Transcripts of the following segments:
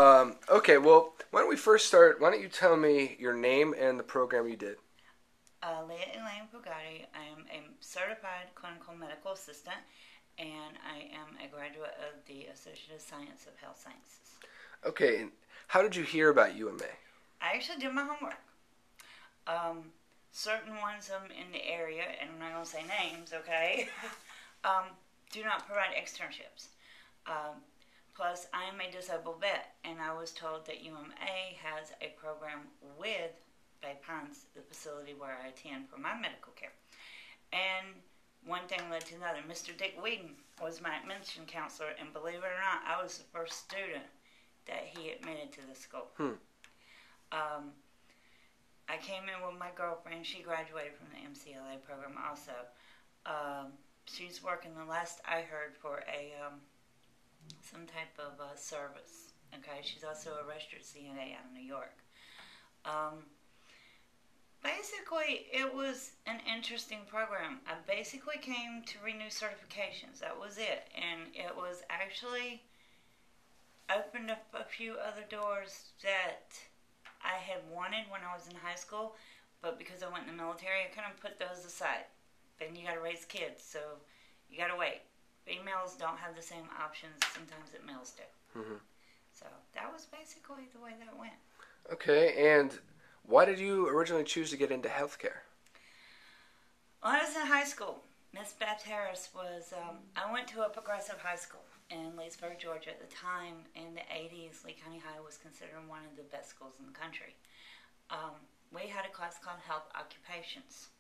Okay, well, why don't we first start? Why don't you tell me your name and the program you did? Leah Fugate. I am a certified clinical medical assistant, and I am a graduate of the Associate of Science of Health Sciences. Okay, and how did you hear about UMA? I actually did my homework. Certain ones in the area, and I'm not going to say names, okay, do not provide externships. Plus, I am a disabled vet, and I was told that UMA has a program with Bay Pines, the facility where I attend for my medical care. And one thing led to another. Mr. Dick Whedon was my admission counselor, and believe it or not, I was the first student that he admitted to the school. I came in with my girlfriend. She graduated from the MCLA program also. She's working, the last I heard, for a some type of service. Okay, she's also a registered CNA out of New York. Basically, it was an interesting program. I basically came to renew certifications. That was it. And it was actually opened up a few other doors that I had wanted when I was in high school, but because I went in the military, I kind of put those aside. Then you got to raise kids, so you got to wait. Females don't have the same options sometimes that males do. So that was basically the way that went. Okay, and why did you originally choose to get into healthcare? When I was in high school, Miss Beth Harris was, I went to a progressive high school in Leesburg, Georgia. At the time, in the 80s, Lee County High was considered one of the best schools in the country. We had a class called Health Occupations.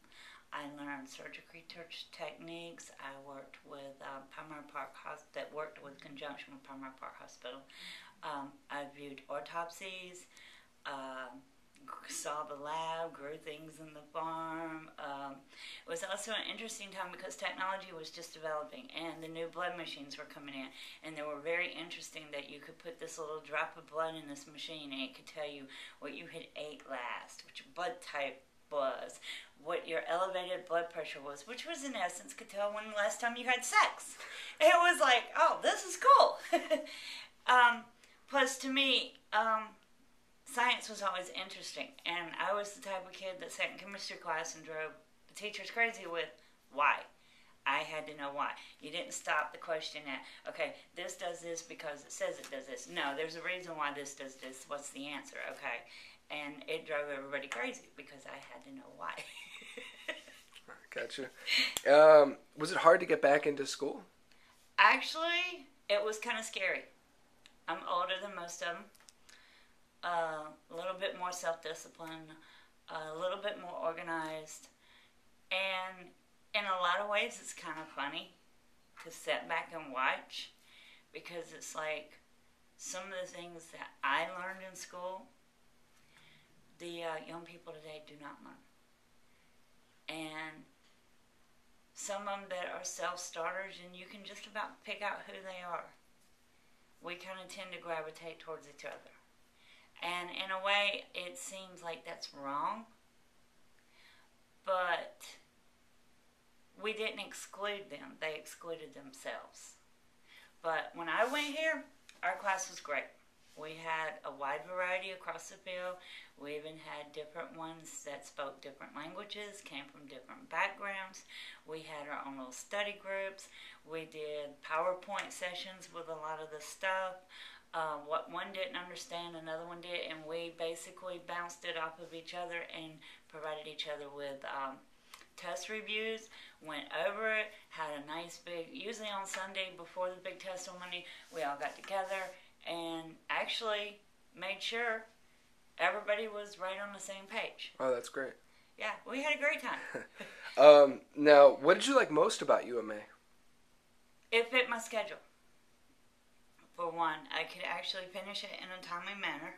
I learned surgery techniques. I worked with Palmer Park Hospital, that worked with conjunction with Palmer Park Hospital. I viewed autopsies, saw the lab, grew things in the farm. It was also an interesting time because technology was just developing and the new blood machines were coming in, and they were very interesting that you could put this little drop of blood in this machine and it could tell you what you had ate last, what your blood type was, what your elevated blood pressure was, which was in essence could tell when the last time you had sex. It was like, oh, this is cool. Plus to me, science was always interesting, and I was the type of kid that sat in chemistry class and drove the teachers crazy with why. I had to know why. You didn't stop the question at, okay, this does this because it says it does this. No, there's a reason why this does this. What's the answer? Okay. And it drove everybody crazy because I had to know why. Gotcha. Was it hard to get back into school? Actually, it was kind of scary. I'm older than most of them. A little bit more self-discipline, a little bit more organized, and in a lot of ways it's kind of funny to sit back and watch, because it's like some of the things that I learned in school, the young people today do not learn. And some of them that are self-starters, and you can just about pick out who they are. We kind of tend to gravitate towards each other. And in a way, it seems like that's wrong. But we didn't exclude them. They excluded themselves. But when I went here, our class was great. We had a wide variety across the field. We even had different ones that spoke different languages, came from different backgrounds. We had our own little study groups. We did PowerPoint sessions with a lot of the stuff. What one didn't understand, another one did, and we basically bounced it off of each other and provided each other with test reviews, went over it, had a nice big, usually on Sunday before the big test on Monday, we all got together and actually made sure everybody was right on the same page. Oh, that's great. Yeah, we had a great time. Now, what did you like most about UMA? It fit my schedule. For one, I could actually finish it in a timely manner.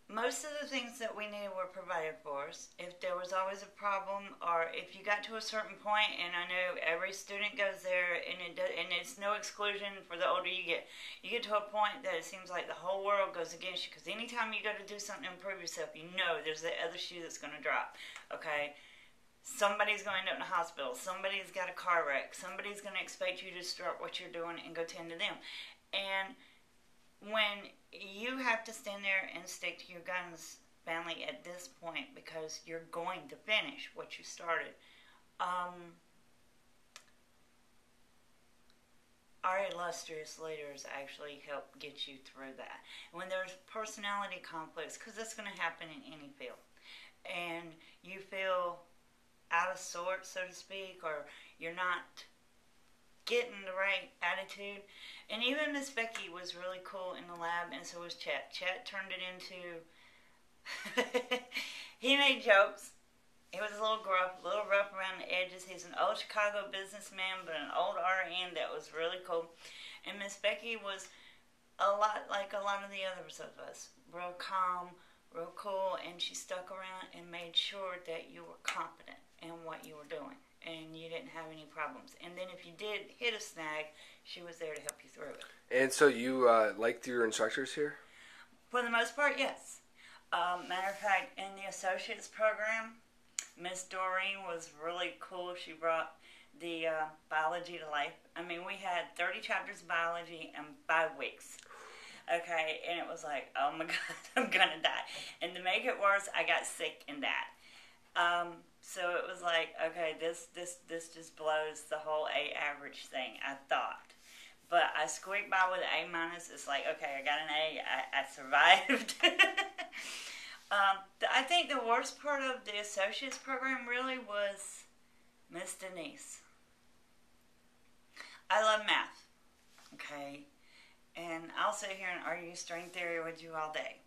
Most of the things that we needed were provided for us. If there was always a problem, or if you got to a certain point, and I know every student goes there, and it's no exclusion for the older you get to a point that it seems like the whole world goes against you, because anytime you go to do something to improve yourself, you know there's the other shoe that's going to drop, okay? Somebody's going to end up in a hospital. Somebody's got a car wreck. Somebody's going to expect you to start what you're doing and go tend to them. And when you have to stand there and stick to your guns, family, at this point, because you're going to finish what you started. Our illustrious leaders actually help get you through that. When there's personality conflicts, because that's going to happen in any field, and you feel out of sorts, so to speak, or you're not getting the right attitude. And even Miss Becky was really cool in the lab, and so was Chet. Chet turned it into... he made jokes. He was a little rough around the edges. He's an old Chicago businessman, but an old RN that was really cool. And Miss Becky was a lot like a lot of the others of us. Real calm, real cool, and she stuck around and made sure that you were competent in what you were doing and you didn't have any problems. And then if you did hit a snag, she was there to help you through it. And so you liked your instructors here? For the most part, yes. Matter of fact, in the associates program, Miss Doreen was really cool. She brought the biology to life. I mean, we had 30 chapters of biology in 5 weeks. Okay, and it was like, oh my God, I'm gonna die. And to make it worse, I got sick in that. So it was like, okay, this just blows the whole A average thing, I thought. But I squeaked by with an A-. It's like, okay, I got an A. I survived. I think the worst part of the associates program really was Miss Denise. I love math, okay? And I'll sit here and argue string theory with you all day,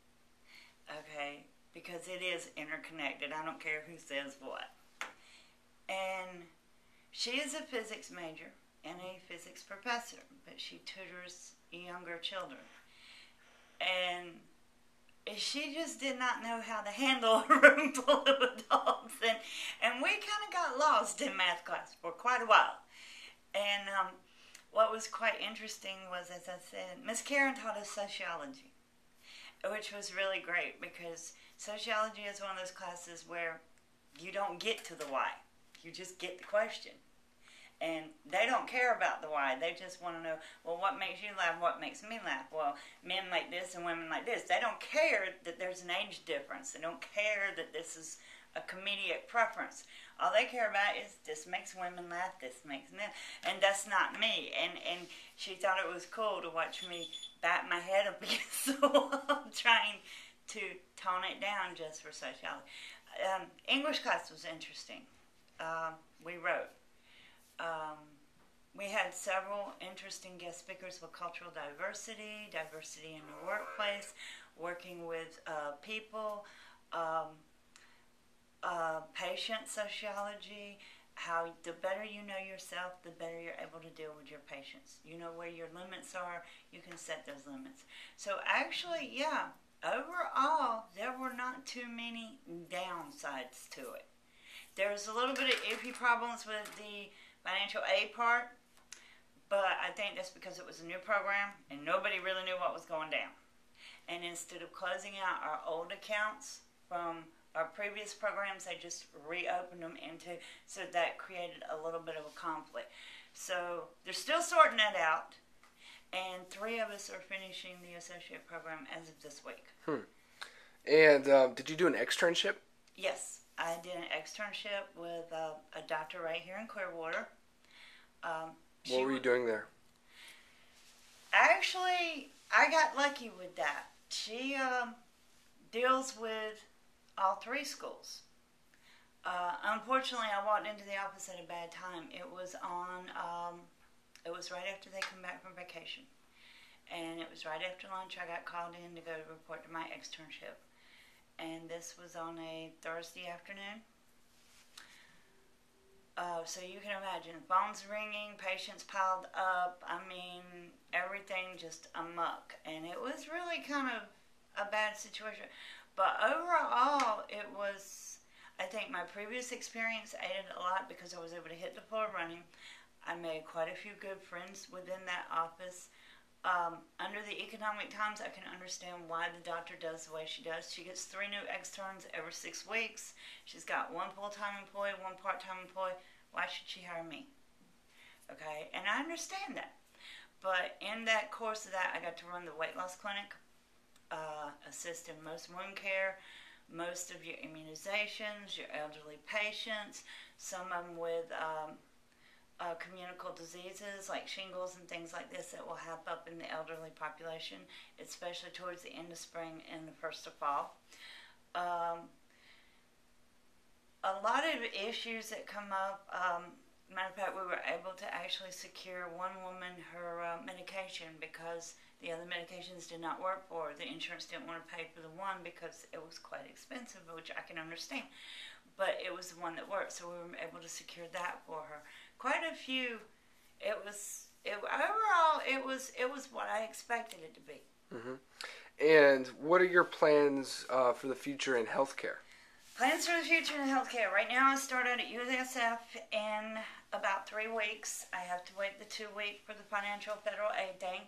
okay? Because it is interconnected. I don't care who says what. And she is a physics major and a physics professor, but she tutors younger children. And she just did not know how to handle a room full of adults. And we kind of got lost in math class for quite a while. And what was quite interesting was, as I said, Miss Karen taught us sociology, which was really great because sociology is one of those classes where you don't get to the why. You just get the question. And they don't care about the why. They just want to know, well, what makes you laugh? What makes me laugh? Well, men like this and women like this. They don't care that there's an age difference. They don't care that this is a comedic preference. All they care about is this makes women laugh, this makes men. And that's not me. And she thought it was cool to watch me bat my head up against the wall trying to tone it down just for sociology. English class was interesting. We wrote. We had several interesting guest speakers with cultural diversity, diversity in the workplace, working with people, patient sociology, how the better you know yourself, the better you're able to deal with your patients. You know where your limits are, you can set those limits. So actually, yeah, overall, there were not too many downsides to it. There was a little bit of iffy problems with the financial aid part, but I think that's because it was a new program and nobody really knew what was going down. And instead of closing out our old accounts from our previous programs, they just reopened them so that created a little bit of a conflict. So they're still sorting that out, and 3 of us are finishing the associate program as of this week. And did you do an externship? Yes, I did an externship with a doctor right here in Clearwater. What were you doing there? Actually, I got lucky with that. She deals with all 3 schools. Unfortunately, I walked into the office at a bad time. It was it was right after they come back from vacation. And it was right after lunch I got called in to go to report to my externship. And this was on a Thursday afternoon. So you can imagine, phones ringing, patients piled up, I mean, everything just amok. And it was really kind of a bad situation. But overall, it was, I think my previous experience aided a lot because I was able to hit the floor running. I made quite a few good friends within that office. Under the economic times, I can understand why the doctor does the way she does. She gets 3 new externs every 6 weeks. She's got 1 full-time employee, 1 part-time employee. Why should she hire me? Okay, and I understand that. But in that course of that, I got to run the weight loss clinic, assist in most wound care, most of your immunizations, your elderly patients, some of them with communicable diseases like shingles and things like this that will hop up in the elderly population, especially towards the end of spring and the first of fall. A lot of issues that come up. Matter of fact, we were able to actually secure one woman her medication because the other medications did not work for her. The insurance didn't want to pay for the one because it was quite expensive, which I can understand. But it was the one that worked, so we were able to secure that for her. Quite a few. Overall, it was what I expected it to be. Mm-hmm. And what are your plans for the future in healthcare? Plans for the future in healthcare. Right now, I started at USF in about 3 weeks. I have to wait the 2 week for the financial federal aid thing.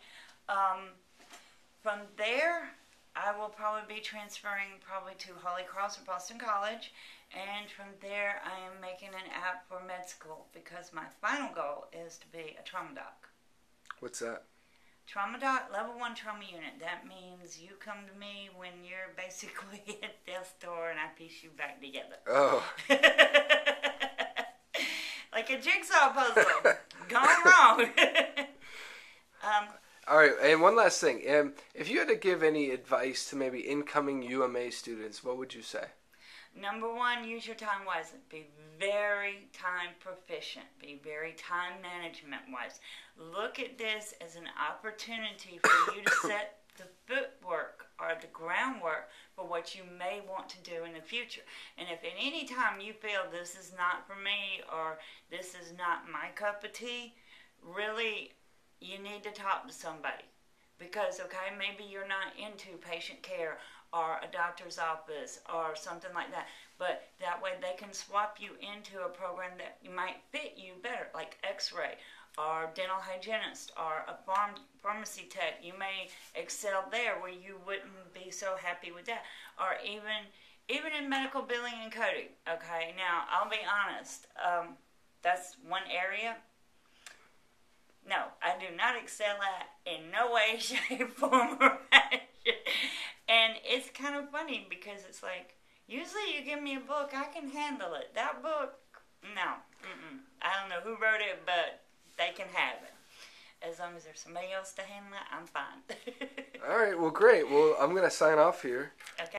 From there, I will probably be transferring to Holy Cross or Boston College. And from there, I am making an app for med school because my final goal is to be a trauma doc. What's that? Trauma doc, level 1 trauma unit. That means you come to me when you're basically at death's door and I piece you back together. Oh. Like a jigsaw puzzle. Gone wrong. All right, and one last thing. If you had to give any advice to maybe incoming UMA students, what would you say? Number 1, use your time wisely. Be very time proficient. Be very time management wise. Look at this as an opportunity for you to set the footwork or the groundwork for what you may want to do in the future. And if at any time you feel this is not for me or this is not my cup of tea, really you need to talk to somebody. Because, okay, maybe you're not into patient care or a doctor's office or something like that. But that way they can swap you into a program that might fit you better, like x-ray or dental hygienist or a pharmacy tech. You may excel there where you wouldn't be so happy with that. Or even in medical billing and coding. Okay, now I'll be honest. That's one area. No, I do not excel at in no way, shape, form, or fashion. And it's kind of funny because it's like, usually you give me a book, I can handle it. That book, no. I don't know who wrote it, but they can have it. As long as there's somebody else to handle it, I'm fine. All right, well, great. Well, I'm going to sign off here. Okay.